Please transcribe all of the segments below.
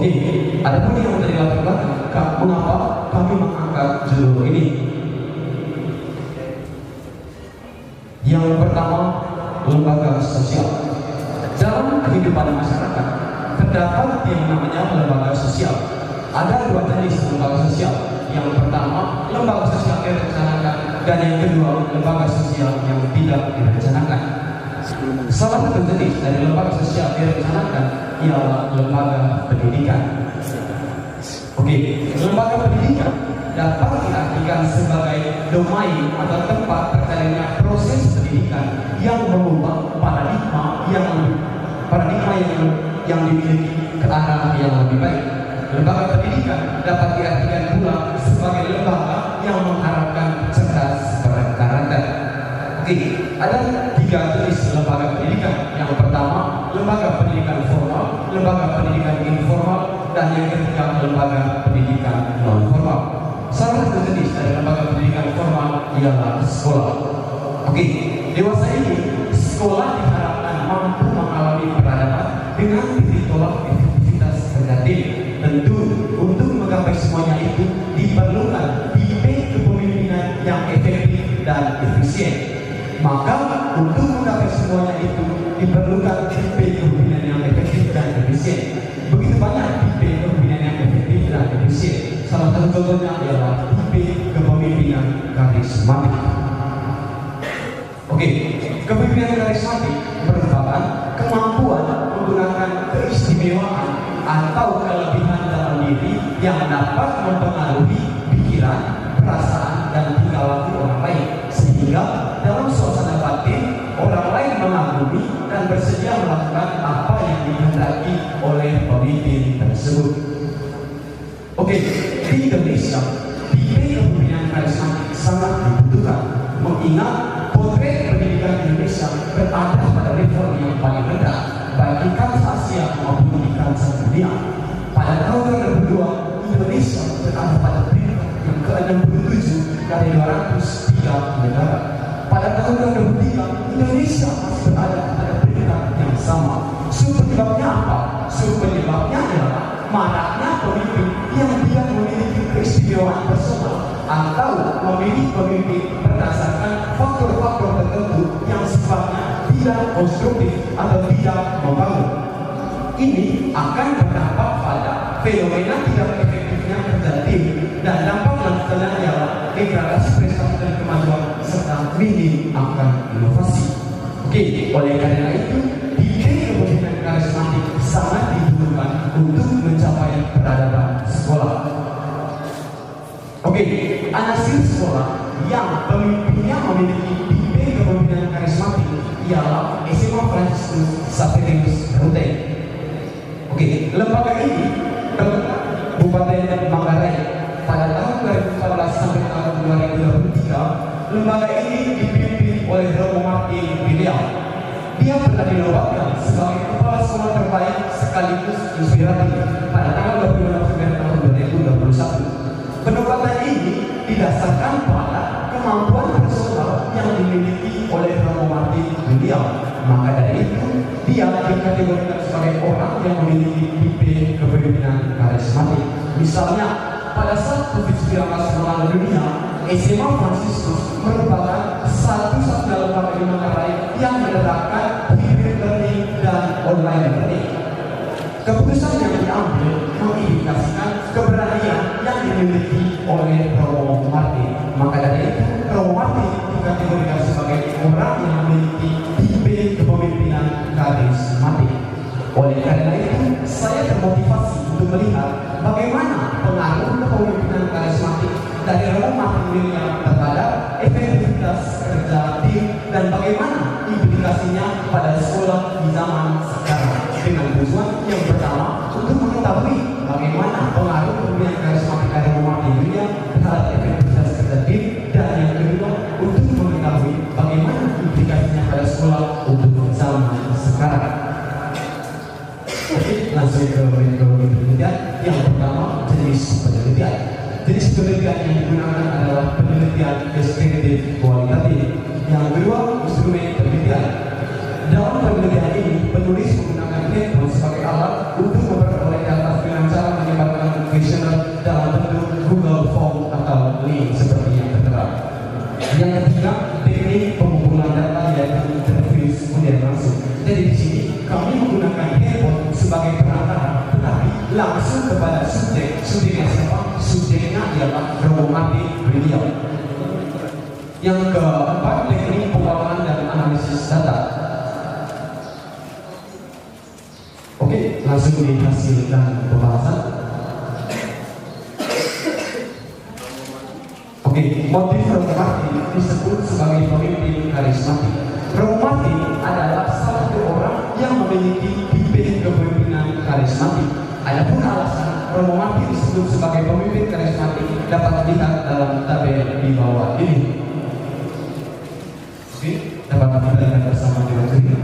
Oke, ada pun yang tadi lakukan, mengapa kami mengangkat judul ini? Yang pertama, lembaga sosial. Dalam kehidupan masyarakat terdapat yang namanya lembaga sosial. Ada dua jenis lembaga sosial. Yang pertama, lembaga sosial yang direncanakan, dan yang kedua, lembaga sosial yang tidak direncanakan. Salah satu jenis dari lembaga sosial yang direncanakan ialah lembaga pendidikan. Oke, lembaga pendidikan dapat diartikan sebagai domain atau tempat terjadinya proses pendidikan yang mengubah paradigma yang dimiliki ke arah yang lebih baik. Lembaga pendidikan dapat diartikan pula sebagai lembaga yang mengharapkan cerdas berkarakter. Oke, ada tiga jenis lembaga pendidikan. Yang pertama, lembaga pendidikan formal, lembaga pendidikan informal, dan yang ketiga, lembaga pendidikan non formal. Salah satu jenis dari lembaga pendidikan formal ialah sekolah. Oke, dewasa ini sekolah diharapkan mampu mengalami peradaban dengan titik tolak efektivitas terjadi. Tentu untuk menggapai semuanya itu diperlukan tipe kepemimpinan yang efektif dan efisien. Maka untuk menggapai semuanya itu diperlukan tipe kepemimpinan yang efektif dan efisien. Begitu banyak tipe kepemimpinan yang efektif dan efisien. Salah satu contohnya adalah tipe kepemimpinan karismatik. Oke, kepemimpinan karismatik merupakan kemampuan menggunakan keistimewaan atau kelebihan dalam diri yang dapat mempengaruhi pikiran, perasaan, dan tingkah laku orang lain, sehingga dalam suasana batin orang lain mengagumi dan bersedia melakukan apa yang dikehendaki oleh pemimpin tersebut. Oke, di Indonesia tipe kepemimpinan karismatik sangat dibutuhkan, mengingat potret pendidikan Indonesia berada pada level yang paling rendah baik di kancah Asia maupun di kancah dunia. Pada tahun 2002, Indonesia berada pada peringkat yang ke-67 dari 203 negara. Pada tahun 2003, Indonesia masih berada pada peringkat yang sama. Penyebabnya apa? Penyebabnya adalah maraknya pemimpin yang tidak memiliki keistimewaan personal atau memilih pemimpin berdasarkan faktor-faktor tertentu yang sifatnya tidak konstruktif atau tidak membangun. Ini akan berdampak pada fenomena tidak efektifnya terjadi, dan dampak lanjutannya ialah degradasi prestasi dan kemajuan serta minim akan inovasi. Oke, oleh karena itu tipe kepemimpinan karismatik sangat dibutuhkan untuk mencapai peradaban sekolah. Oke, anak sekolah yang pemimpinnya memiliki tipe kepemimpinan karismatik ialah SMA Fransiskus Xaverius Ruteng. Oke, lembaga ini terletak di Kabupaten Manggarai. Pada tahun 2014 sampai tahun 2023, lembaga ini dipimpin oleh Romo Martin William. Dia pernah dinobatkan sebagai kepala sekolah terbaik sekaligus inspiratif pada tanggal 26 November tahun 2021. Penobatan ini didasarkan pada kemampuan personal yang dimiliki oleh Romo Martin William. Maka dari itu, dia dikategorikan sebagai orang yang memiliki tipe kepemimpinan karismatik. Misalnya, pada saat COVID-19 melanda dunia, SMA Fransiskus merupakan satu-satunya lembaga di Manggarai yang menerapkan hybrid learning dan online learning. Keputusan yang diambil mengindikasikan keberanian yang dimiliki oleh Romo Martin. Maka dari itu, Romo Martin dikategorikan sebagai orang yang memiliki tipe kepemimpinan karismatik. Oleh karena itu, saya termotivasi untuk melihat bagaimana pengaruh kepemimpinan karismatik dari Romo Martin William terhadap efektivitas kerja tim dan bagaimana implikasinya pada sekolah di zaman sekarang. Dengan tujuan yang pertama untuk mengetahui bagaimana pengaruh kepemimpinan karismatik dari Romo Martin William terhadap efektivitas kerja tim, dan yang kedua untuk mengetahui bagaimana implikasinya pada sekolah untuk zaman sekarang. Oke, langsung ke metode penelitian. Yang pertama, jenis penelitian. Jenis penelitian yang digunakan adalah penelitian deskriptif kualitatif. Yang kedua, instrumen penelitian. Dalam penelitian ini, penulis menggunakan handphone sebagai alat untuk memperoleh data finansial kami menggunakan handphone sebagai perantara, tetapi langsung kepada subjek. Subjeknya siapa? Subjeknya ialah Romo Martin beliau. Yang keempat, teknik pengulangan dan analisis data. Oke, langsung dihasilkan pembahasan. Oke, motif Romo Martin disebut sebagai pemimpin karismatik. Romo Martin adalah salah satu orang yang memiliki bibit kepemimpinan karismatik. Adapun alasan Romo Martin disebut sebagai pemimpin karismatik dapat dilihat dalam tabel di bawah ini. Oke, dapat kita lihat bersama dengan cerita.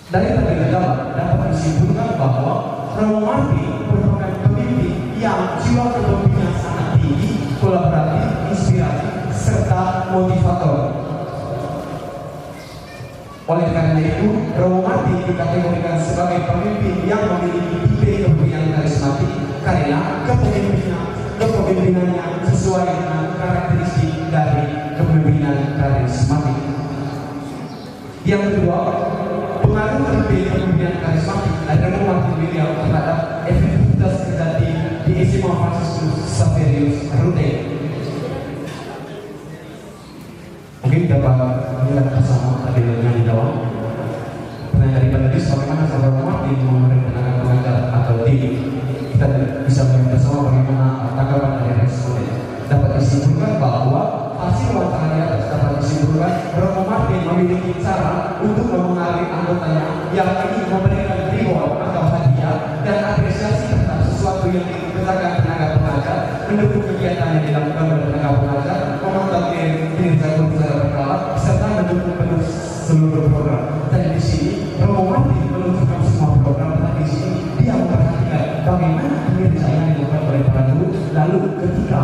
Dari tabel dalam dapat disimpulkan bahwa Romo Martin merupakan pemimpin yang jiwa kepemimpinan sangat tinggi, kolaboratif, inspiratif, serta motivator. Oleh karena itu, Romo Martin dikategorikan sebagai pemimpin yang memiliki bibit kepemimpinan karismatik karena kepemimpinannya sesuai dengan karakteristik dari kepemimpinan karismatik. Yang kedua, pengaruh bibit kepemimpinan karismatik dari Romo Martin beliau terhadap efektivitas kerja di SMA Franciscus Xaverius Rute. Mungkin dapat melihat bersama tabelnya di bawah. Pertanyaan dari panelis, bagaimana cara Romo Martin memberi tenaga pengajar atau tim? Kita bisa melihat bersama bagaimana tanggapan dari responden. Dapat disimpulkan bahwa hasil wawancara di atas dapat disimpulkan Romo Martin memiliki cara untuk memengaruhi anggotanya yang ingin memberikan reward atau hadiah dan apresiasi terhadap sesuatu yang dikerjakan tenaga pengajar, mendukung kegiatan yang dilakukan oleh tenaga pengajar, memantau kinerja secara berkala, serta mendukung penuh seluruh program. Dan di sini Romo Martin menunjukkan semua program, dan di sini dia memperhatikan bagaimana kinerja yang dilakukan oleh para guru. Lalu ketika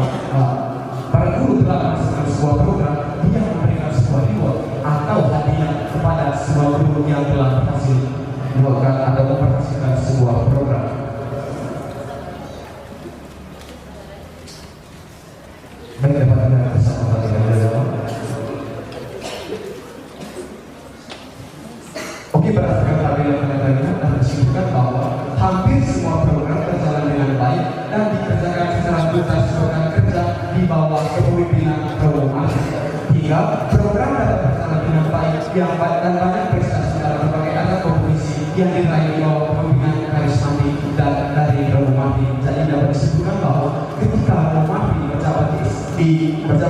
para guru telah melaksanakan sebuah program, dia memberikan sebuah reward atau hadiah kepada sebuah guru yang telah berhasil melakukan atau memperhasilkan sebuah program. Baik, dapat kita bersama dengan Oke, berdasarkan tabel yang kita lihat dapat disimpulkan bahwa hampir semua program berjalan dengan baik dan dikerjakan secara tuntas program kerja di bawah kepemimpinan Romo Martin. Hingga program dapat berjalan dengan baik dan banyak prestasi dalam berbagai alat kompetisi yang diraih di bawah kepemimpinan karismatik dan dari Romo Martin. Jadi dapat disebutkan bahwa ketika Romo Martin berjabat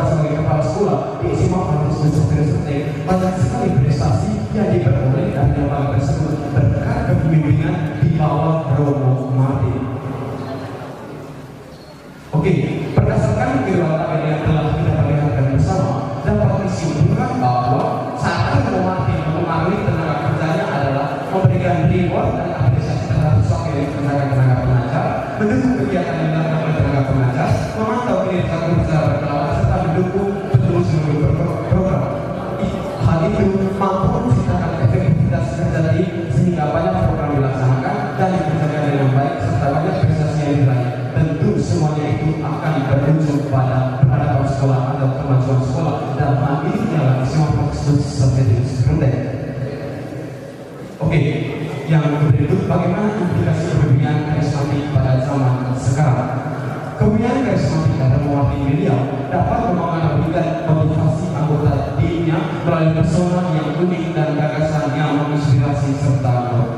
sebagai kepala sekolah di SMA Franciscus Xaverius Rute, banyak sekali prestasi yang diperoleh dari lembaga tersebut berkat kepemimpinan di bawah Romo Martin. Oke, berdasarkan kedua tabel yang telah kita perlihatkan bersama, dapat disimpulkan bahwa saat Romo Martin mempengaruhi tenaga kerjanya adalah memberikan reward dan apresiasi terhadap sesuatu yang dikerjakan tenaga pengajar, mendukung kegiatan yang dilakukan oleh tenaga pengajar, memantau kinerja kerja berkala, serta mendukung penuh seluruh program. Hal itu mampu menciptakan efektivitas kerja tim sehingga banyak program dilaksanakan dan dikerjakan dengan baik serta banyak prestasi yang diraih. Tentu semuanya itu akan berujung pada penghadapan sekolah atau kemajuan sekolah dalam hal ini ialah semua Franciscus Xaverius Rute. Oke, yang berikut bagaimana implikasi kepemimpinan karismatik pada zaman sekarang. Kepemimpinan karismatik dan Romo Martin beliau dapat mempengaruhi dan motivasi anggota timnya melalui persona yang unik dan gagasan yang menginspirasi serta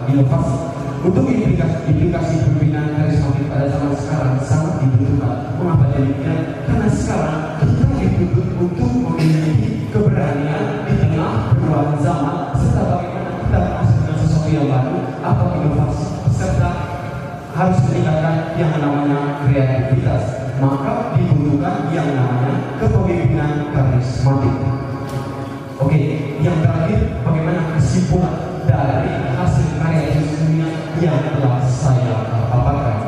inovasi. Untuk implikasi kepemimpinan karismatik pada zaman sekarang sangat dibutuhkan. Mengapa demikian? Karena sekarang kita dituntut untuk memiliki keberanian di tengah perubahan zaman serta bagaimana kita menghasilkan sesuatu yang baru atau inovasi serta harus meningkatkan yang namanya kreativitas. Maka dibutuhkan yang namanya kepemimpinan karismatik. Oke, yang terakhir bagaimana kesimpulan dari hasil karya ilmiah yang telah saya paparkan.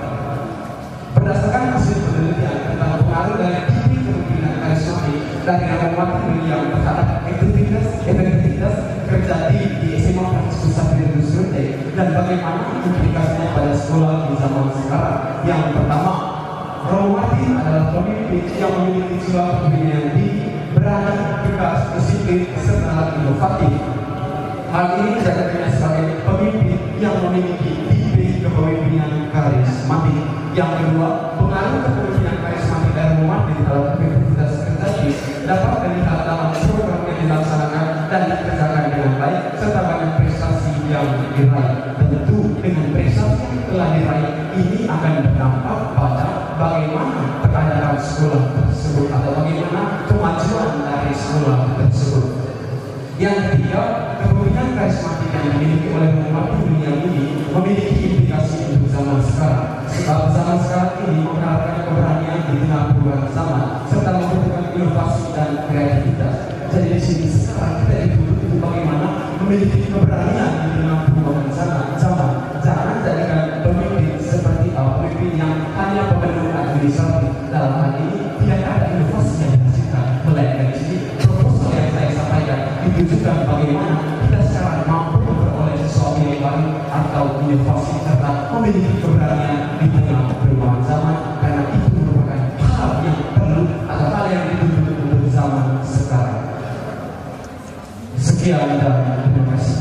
Berdasarkan hasil penelitian tentang pengaruh dari bibit kepemimpinan karismatik dari Romo Martin beliau terhadap efektivitas kerja di SMA Franciscus Xaverius Rute dan bagaimana implikasinya pada sekolah di zaman sekarang. Yang pertama, Romo Martin adalah pemimpin yang memiliki jiwa kepemimpinan yang tinggi, berani, tegas, disiplin, serta inovatif. Hal ini dicatatnya sebagai pemimpin yang memiliki tipe kepemimpinan karismatik. Yang kedua, pengaruh kepemimpinan karismatik dari umat di dalam aktivitas kerja dapat dilihat dalam program yang dilaksanakan dan dikerjakan dengan baik serta banyak prestasi yang diraih. Tentu dengan prestasi yang telah diraih ini akan berdampak pada bagaimana keadaan sekolah tersebut atau bagaimana kemajuan dari sekolah tersebut. Yang ketiga, kepemimpinan karismatik yang dimiliki oleh umat di dunia ini memiliki implikasi untuk zaman sekarang. Sebab zaman sekarang ini mengharapkan keberanian di tengah perubahan zaman serta membutuhkan inovasi dan kreativitas. Jadi di sini sekarang kita dituntut untuk bagaimana memiliki keberanian di tengah perubahan zaman. Jangan jadikan pemimpin seperti pemimpin yang hanya pemenuh administratif. Dalam hal ini tidak ada inovasi yang dihasilkan, melainkan di sini proposal yang saya sampaikan ditujukan bagaimana kita sekarang mampu memperoleh sesuatu yang baru atau inovasi serta memiliki keberanian di tengah perubahan zaman, karena itu merupakan hal yang perlu atau hal yang dituntut untuk zaman sekarang. Sekian dan terima kasih.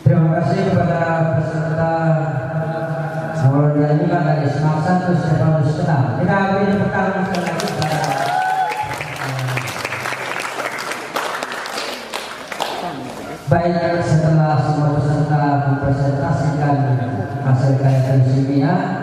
Terima kasih kepada peserta Saudara Nyanyikan dari Semak Satu Stefanus Kenal. Kita beri tepuk tangan sekali lagi kepada baik setelah semua peserta mempresentasikan hasil karya kimia.